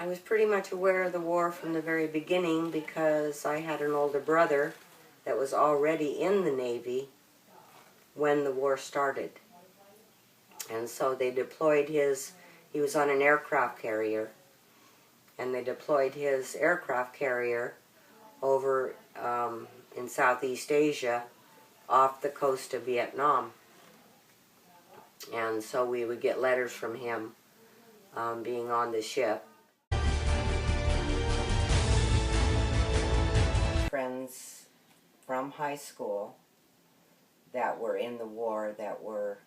was pretty much aware of the war from the very beginning because I had an older brother that was already in the Navy when the war started. And so they deployed he was on an aircraft carrier, and they deployed his aircraft carrier over in Southeast Asia off the coast of Vietnam. And so we would get letters from him being on the ship. Friends from high school that were in the war, that were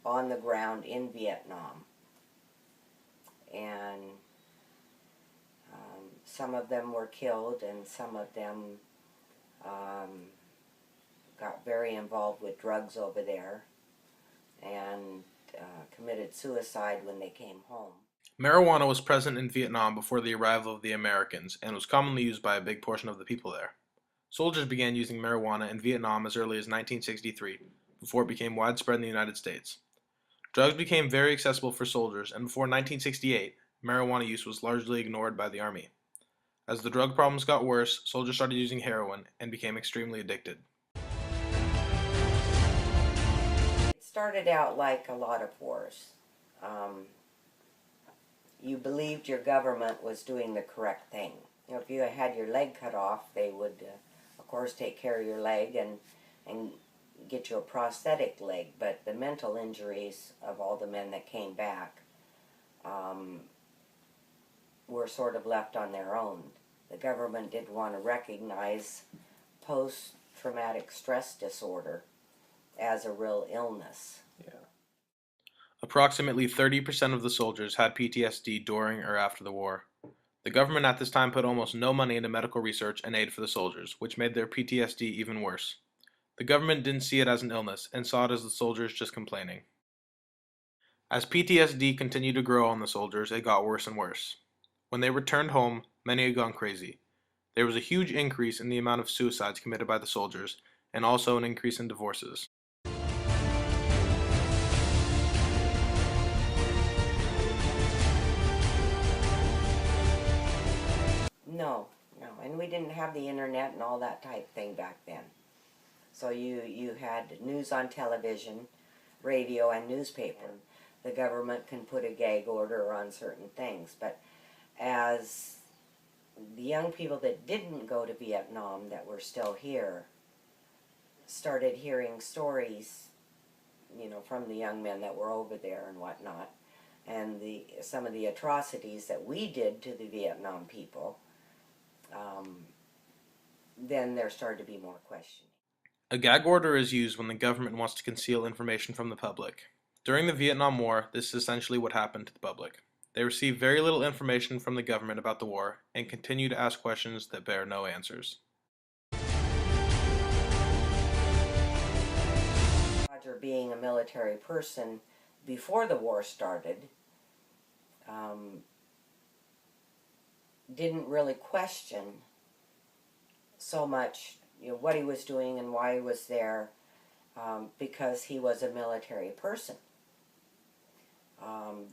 on the ground in Vietnam. And some of them were killed, and some of them got very involved with drugs over there and committed suicide when they came home. Marijuana was present in Vietnam before the arrival of the Americans and was commonly used by a big portion of the people there. Soldiers began using marijuana in Vietnam as early as 1963, before it became widespread in the United States. Drugs became very accessible for soldiers, and before 1968, marijuana use was largely ignored by the Army. As the drug problems got worse, soldiers started using heroin and became extremely addicted. It started out like a lot of wars. You believed your government was doing the correct thing. You know, if you had your leg cut off, they would, of course, take care of your leg and get you a prosthetic leg. But the mental injuries of all the men that came back were sort of left on their own. The government didn't want to recognize post-traumatic stress disorder as a real illness. Yeah. Approximately 30% of the soldiers had PTSD during or after the war. The government at this time put almost no money into medical research and aid for the soldiers, which made their PTSD even worse. The government didn't see it as an illness and saw it as the soldiers just complaining. As PTSD continued to grow on the soldiers, it got worse and worse. When they returned home, many had gone crazy. There was a huge increase in the amount of suicides committed by the soldiers, and also an increase in divorces. No, and we didn't have the internet and all that type thing back then. So you had news on television, radio, and newspaper. The government can put a gag order on certain things, but as the young people that didn't go to Vietnam that were still here started hearing stories, you know, from the young men that were over there and whatnot, and some of the atrocities that we did to the Vietnam people, then there started to be more questioning. A gag order is used when the government wants to conceal information from the public. During the Vietnam War, this is essentially what happened to the public. They received very little information from the government about the war and continue to ask questions that bear no answers. Roger, being a military person before the war started, didn't really question so much, you know, what he was doing and why he was there, because he was a military person.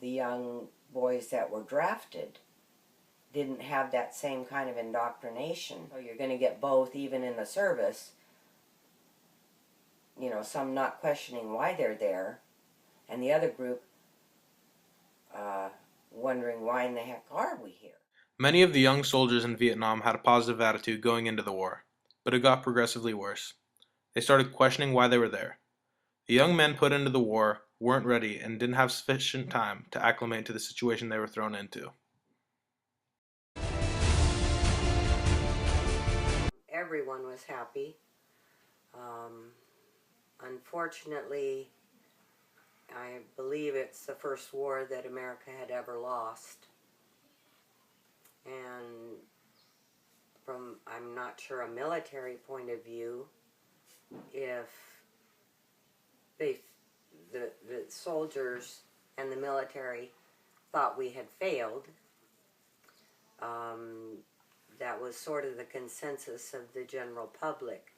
The young boys that were drafted didn't have that same kind of indoctrination. So you're going to get both, even in the service. You know, some not questioning why they're there, and the other group wondering why in the heck are we here. Many of the young soldiers in Vietnam had a positive attitude going into the war, but it got progressively worse. They started questioning why they were there. The young men put into the war weren't ready and didn't have sufficient time to acclimate to the situation they were thrown into. Everyone was happy. Unfortunately, I believe it's the first war that America had ever lost. And from, I'm not sure, a military point of view, if the soldiers and the military thought we had failed, that was sort of the consensus of the general public.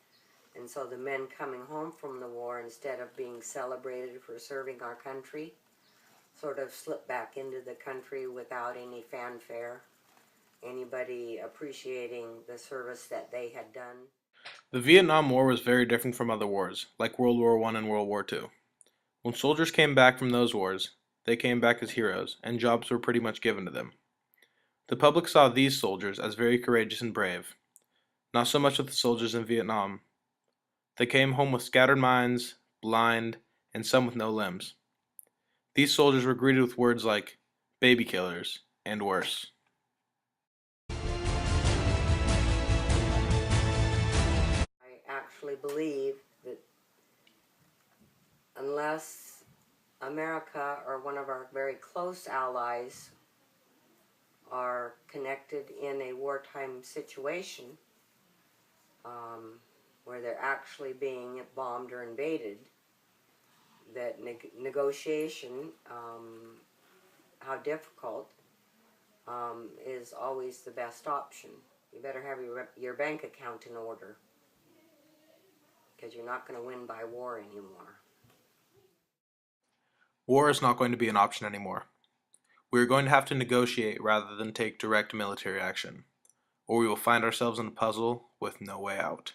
And so the men coming home from the war, instead of being celebrated for serving our country, sort of slipped back into the country without any fanfare, anybody appreciating the service that they had done. The Vietnam War was very different from other wars, like World War I and World War II. When soldiers came back from those wars, they came back as heroes, and jobs were pretty much given to them. The public saw these soldiers as very courageous and brave. Not so much with the soldiers in Vietnam. They came home with scattered minds, blind, and some with no limbs. These soldiers were greeted with words like baby killers and worse. I actually believe that unless America or one of our very close allies are connected in a wartime situation, where they're actually being bombed or invaded, that negotiation, how difficult, is always the best option. You better have your bank account in order, because you're not going to win by war anymore. War is not going to be an option anymore. We are going to have to negotiate rather than take direct military action, or we will find ourselves in a puzzle with no way out.